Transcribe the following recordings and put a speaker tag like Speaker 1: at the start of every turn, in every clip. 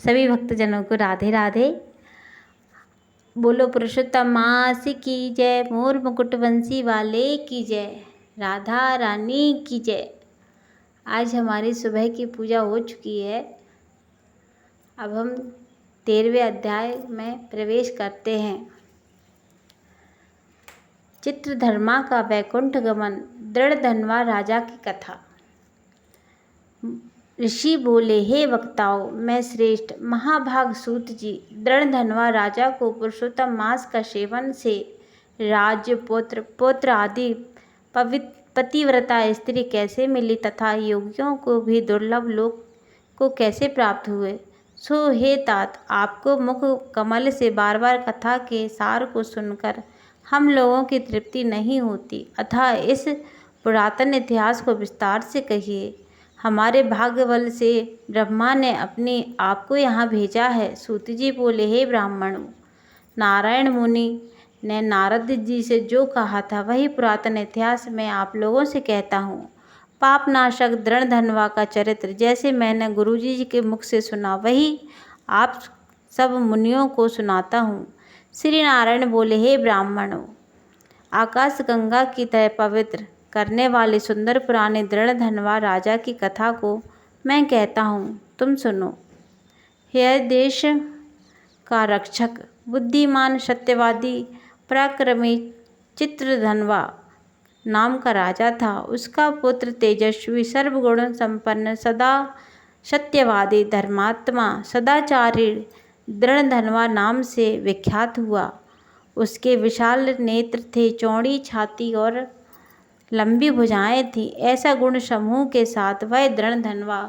Speaker 1: सभी भक्तजनों को राधे राधे। बोलो पुरुषोत्तम मास की जय, मोर मुकुट बंसी वाले की जय, राधा रानी की जय। आज हमारी सुबह की पूजा हो चुकी है। अब हम 13वें अध्याय में प्रवेश करते हैं। चित्रधर्मा का वैकुंठ गमन, दृढ़धनवा राजा की कथा। ऋषि बोले, हे वक्ताओं, मैं श्रेष्ठ महाभाग सूत जी, दृढ़धनवा राजा को पुरुषोत्तम मास का सेवन से राज्य, पुत्र आदि पतिव्रता स्त्री कैसे मिली तथा योगियों को भी दुर्लभ लोक को कैसे प्राप्त हुए, सो हे तात, आपको मुख कमल से बार बार कथा के सार को सुनकर हम लोगों की तृप्ति नहीं होती, अतः इस पुरातन इतिहास को विस्तार से कहिए। हमारे भाग्य बल से ब्रह्मा ने अपने आप को यहाँ भेजा है। सूत जी बोले, हे ब्राह्मणों, नारायण मुनि ने नारद जी से जो कहा था वही पुरातन इतिहास मैं आप लोगों से कहता हूँ। पापनाशक दृढ़धनवा का चरित्र जैसे मैंने गुरु जी के मुख से सुना वही आप सब मुनियों को सुनाता हूँ। श्री नारायण बोले, हे ब्राह्मणों, आकाश गंगा की तरह पवित्र करने वाले सुंदर पुराने दृढ़धनवा राजा की कथा को मैं कहता हूँ, तुम सुनो। यह देश का रक्षक, बुद्धिमान, सत्यवादी, पराक्रमी चित्रधनवा नाम का राजा था। उसका पुत्र तेजस्वी, सर्वगुण संपन्न, सदा सत्यवादी, धर्मात्मा, सदाचारी दृढ़धनवा नाम से विख्यात हुआ। उसके विशाल नेत्र थे, चौड़ी छाती और लंबी भुजाएं थीं। ऐसा गुण समूह के साथ वह दृढ़धनवा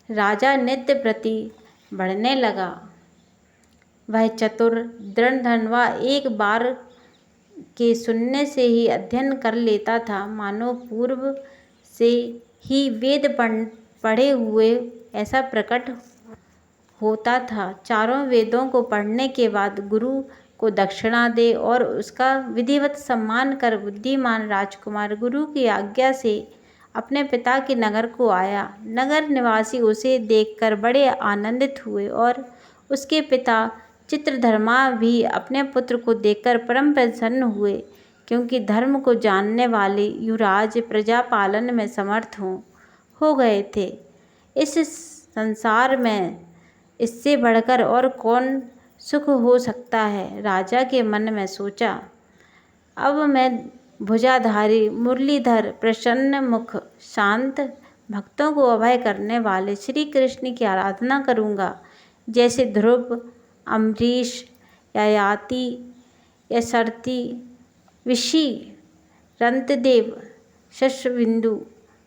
Speaker 1: राजा नित्य प्रति बढ़ने लगा। वह चतुर दृढ़धनवा एक बार के सुनने से ही अध्ययन कर लेता था, मानो पूर्व से ही वेद पढ़े हुए ऐसा प्रकट होता था। चारों वेदों को पढ़ने के बाद गुरु को दक्षिणा दे और उसका विधिवत सम्मान कर बुद्धिमान राजकुमार गुरु की आज्ञा से अपने पिता के नगर को आया। नगर निवासी उसे देखकर बड़े आनंदित हुए और उसके पिता चित्रधर्मा भी अपने पुत्र को देखकर परम प्रसन्न हुए, क्योंकि धर्म को जानने वाले युवराज प्रजा पालन में समर्थ हो गए थे। इस संसार में इससे बढ़कर और कौन सुख हो सकता है। राजा के मन में सोचा, अब मैं भुजाधारी, मुरलीधर, प्रसन्न मुख, शांत, भक्तों को अभय करने वाले श्री कृष्ण की आराधना करूँगा, जैसे ध्रुव, अम्बरीश, ययाति, यशरथी, विशी, रंतदेव, शशबिंदु,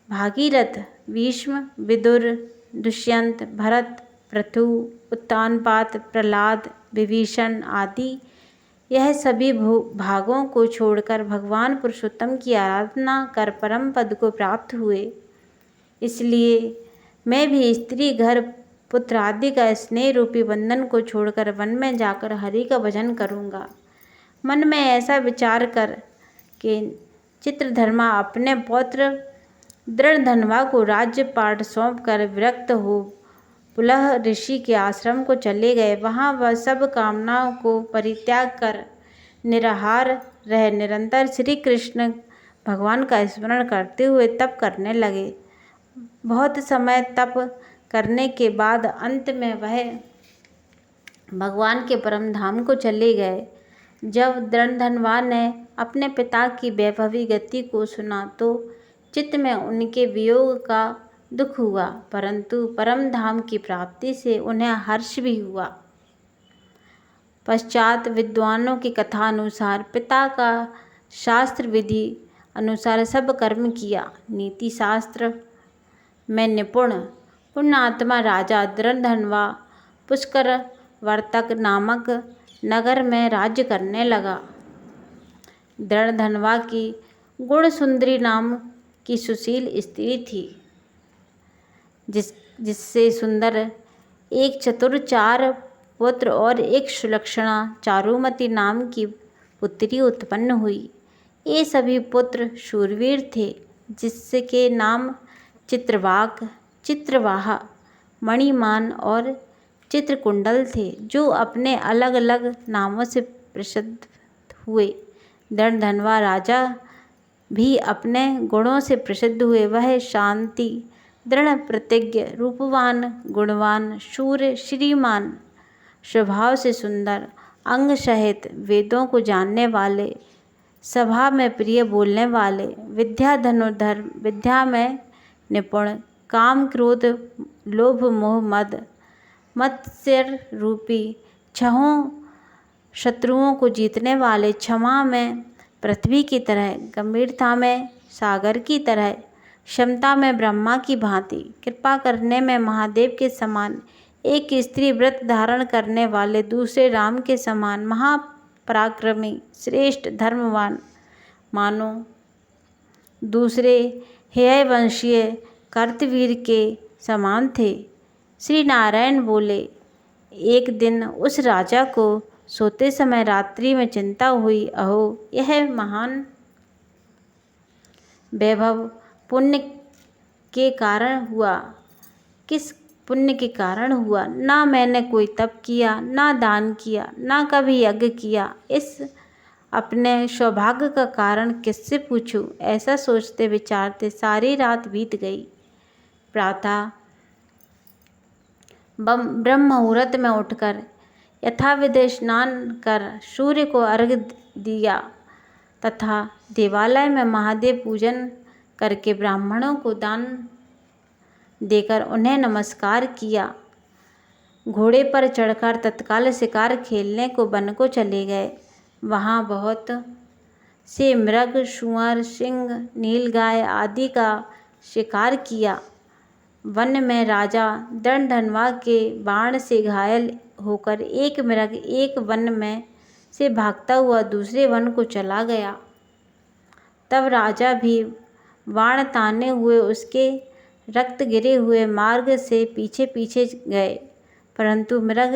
Speaker 1: भागीरथ, भीष्म, विदुर, दुष्यंत, भरत, पृथु, उत्तानपाद, प्रहलाद, विभीषण आदि यह सभी भागों को छोड़कर भगवान पुरुषोत्तम की आराधना कर परम पद को प्राप्त हुए। इसलिए मैं भी स्त्री, घर, पुत्र आदि का स्नेह रूपी बंधन को छोड़कर वन में जाकर हरि का भजन करूँगा। मन में ऐसा विचार कर कि चित्रधर्मा अपने पौत्र दृढ़धनवा को राज्य पाठ सौंप कर विरक्त हो पुलह ऋषि के आश्रम को चले गए। वहाँ वह सब कामनाओं को परित्याग कर निराहार रह निरंतर श्री कृष्ण भगवान का स्मरण करते हुए तप करने लगे। बहुत समय तप करने के बाद अंत में वह भगवान के परम धाम को चले गए। जब दृढ़धनवा ने अपने पिता की वैभवी गति को सुना तो चित्त में उनके वियोग का दुख हुआ, परंतु परम धाम की प्राप्ति से उन्हें हर्ष भी हुआ। पश्चात विद्वानों की कथा अनुसार पिता का शास्त्र विधि अनुसार सब कर्म किया। नीति शास्त्र में निपुण पुण्यात्मा राजा दृढ़धनवा पुष्कर वर्तक नामक नगर में राज्य करने लगा। दृढ़धनवा की गुण सुंदरी नाम की सुशील स्त्री थी, जिससे सुंदर एक चतुर, 4 पुत्र और एक सुलक्षणा चारुमती नाम की पुत्री उत्पन्न हुई। ये सभी पुत्र शूरवीर थे, जिसके नाम चित्रवाक, चित्रवाह, मणिमान और चित्रकुंडल थे जो अपने अलग अलग नामों से प्रसिद्ध हुए। दृढ़धनवा राजा भी अपने गुणों से प्रसिद्ध हुए। वह शांति, दृढ़ प्रतिज्ञ, रूपवान, गुणवान, शूर, श्रीमान, स्वभाव से सुंदर, अंग सहित, वेदों को जानने वाले, सभा में प्रिय बोलने वाले, विद्या धनुर्धर, विद्या में निपुण, काम क्रोध लोभ मोह मद मत्सर रूपी, छहों शत्रुओं को जीतने वाले, क्षमा में पृथ्वी की तरह, गंभीरता में सागर की तरह, क्षमता में ब्रह्मा की भांति, कृपा करने में महादेव के समान, एक स्त्री व्रत धारण करने वाले, दूसरे राम के समान, महापराक्रमी, श्रेष्ठ, धर्मवान, मानो दूसरे हेय वंशीय कर्तवीर के समान थे। श्री नारायण बोले, एक दिन उस राजा को सोते समय रात्रि में चिंता हुई। अहो, यह महान वैभव पुण्य के कारण हुआ। किस पुण्य के कारण हुआ? ना मैंने कोई तप किया, ना दान किया, ना कभी यज्ञ किया। इस अपने सौभाग्य का कारण किससे पूछूं? ऐसा सोचते विचारते सारी रात बीत गई। प्रातः ब्रह्म मुहूर्त में उठकर यथाविध स्नान कर सूर्य को अर्घ्य दिया तथा देवालय में महादेव पूजन करके ब्राह्मणों को दान देकर उन्हें नमस्कार किया। घोड़े पर चढ़कर तत्काल शिकार खेलने को वन को चले गए। वहाँ बहुत से मृग, सूअर, सिंह, नीलगाय आदि का शिकार किया। वन में राजा दृढ़धनवा के बाण से घायल होकर एक मृग एक वन में से भागता हुआ दूसरे वन को चला गया। तब राजा भी बाण ताने हुए उसके रक्त गिरे हुए मार्ग से पीछे पीछे गए, परंतु मृग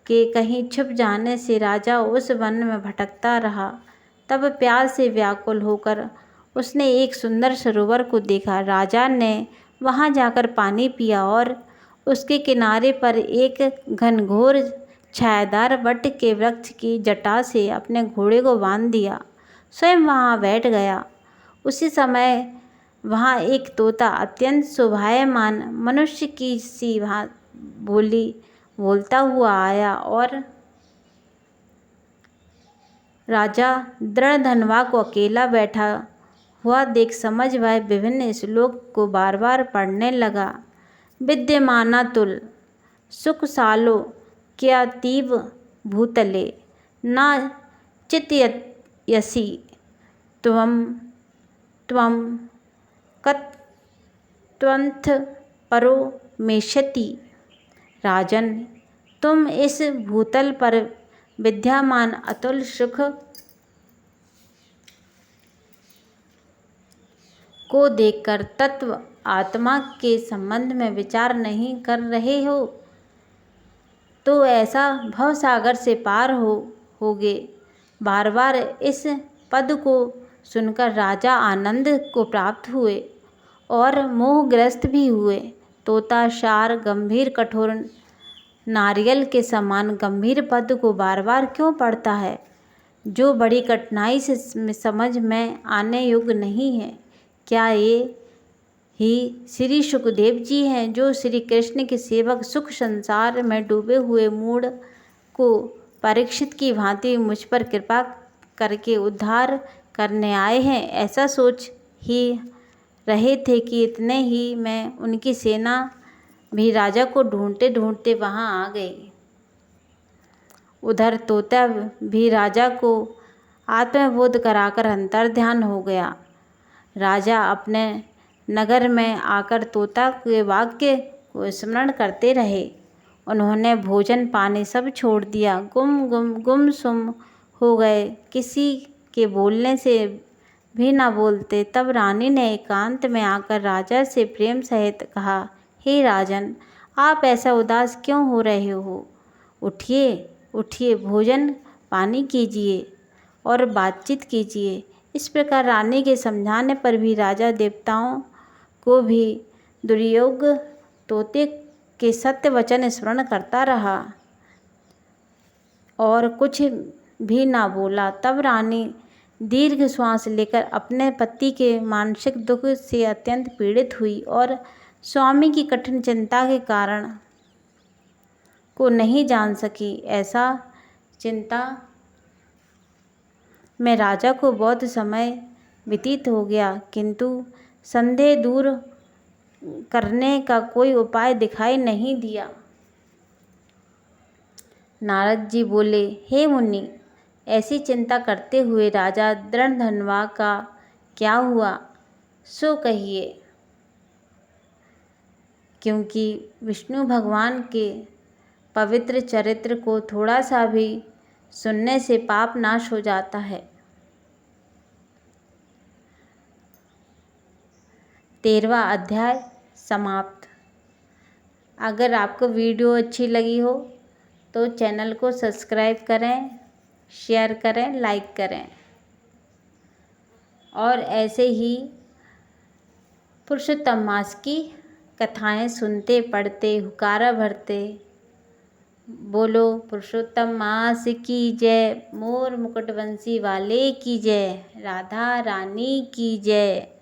Speaker 1: के कहीं छुप जाने से राजा उस वन में भटकता रहा। तब प्यास से व्याकुल होकर उसने एक सुंदर सरोवर को देखा। राजा ने वहां जाकर पानी पिया और उसके किनारे पर एक घनघोर छायादार वट के वृक्ष की जटा से अपने घोड़े को बांध दिया। स्वयं वहां बैठ गया। उसी समय वहां एक तोता अत्यंत शोभायमान मनुष्य की सी बोली बोलता हुआ आया और राजा दृढ़धनवा को अकेला बैठा हुआ देख समझ वह विभिन्न श्लोक को बार बार पढ़ने लगा। विद्यमाना तुल सुखसालो क्या तीव भूतले न चितयसि त्वं कत्वंथ परो मेष्यति। राजन, तुम इस भूतल पर विद्यमान अतुल सुख को देखकर तत्व आत्मा के संबंध में विचार नहीं कर रहे हो तो ऐसा भवसागर से पार होगे। बार बार इस पद को सुनकर राजा आनंद को प्राप्त हुए और मोहग्रस्त भी हुए। तोता सार गंभीर कठोर नारियल के समान गंभीर पद को बार बार क्यों पढ़ता है, जो बड़ी कठिनाई से समझ में आने योग्य नहीं है? क्या ये ही श्री सुखदेव जी हैं जो श्री कृष्ण के सेवक सुख संसार में डूबे हुए मूढ़ को परीक्षित की भांति मुझ पर कृपा करके उद्धार करने आए हैं? ऐसा सोच ही रहे थे कि इतने ही में उनकी सेना भी राजा को ढूंढते ढूंढते वहां आ गई। उधर तोता भी राजा को आत्मबोध कराकर अंतर्ध्यान हो गया। राजा अपने नगर में आकर तोता के वाक्य को स्मरण करते रहे। उन्होंने भोजन पानी सब छोड़ दिया, गुमसुम हो गए, किसी के बोलने से भी ना बोलते। तब रानी ने एकांत में आकर राजा से प्रेम सहित कहा, हे राजन, आप ऐसा उदास क्यों हो रहे हो? उठिए उठिए, भोजन पानी कीजिए और बातचीत कीजिए। इस प्रकार रानी के समझाने पर भी राजा देवताओं को भी दुर्योग तोते के सत्य वचन स्मरण करता रहा और कुछ भी ना बोला। तब रानी दीर्घ श्वास लेकर अपने पति के मानसिक दुख से अत्यंत पीड़ित हुई और स्वामी की कठिन चिंता के कारण को नहीं जान सकी। ऐसा चिंता में राजा को बहुत समय व्यतीत हो गया, किंतु संदेह दूर करने का कोई उपाय दिखाई नहीं दिया। नारद जी बोले, हे मुनि, ऐसी चिंता करते हुए राजा दृढ़धनवा का क्या हुआ, सो कहिए। क्योंकि विष्णु भगवान के पवित्र चरित्र को थोड़ा सा भी सुनने से पाप नाश हो जाता है। 13वां अध्याय समाप्त। अगर आपको वीडियो अच्छी लगी हो तो चैनल को सब्सक्राइब करें, शेयर करें, लाइक करें और ऐसे ही पुरुषोत्तम मास की कथाएं सुनते, पढ़ते, हुकारा भरते। बोलो पुरुषोत्तम मास की जय, मोर मुकुट बंसी वाले की जय, राधा रानी की जय।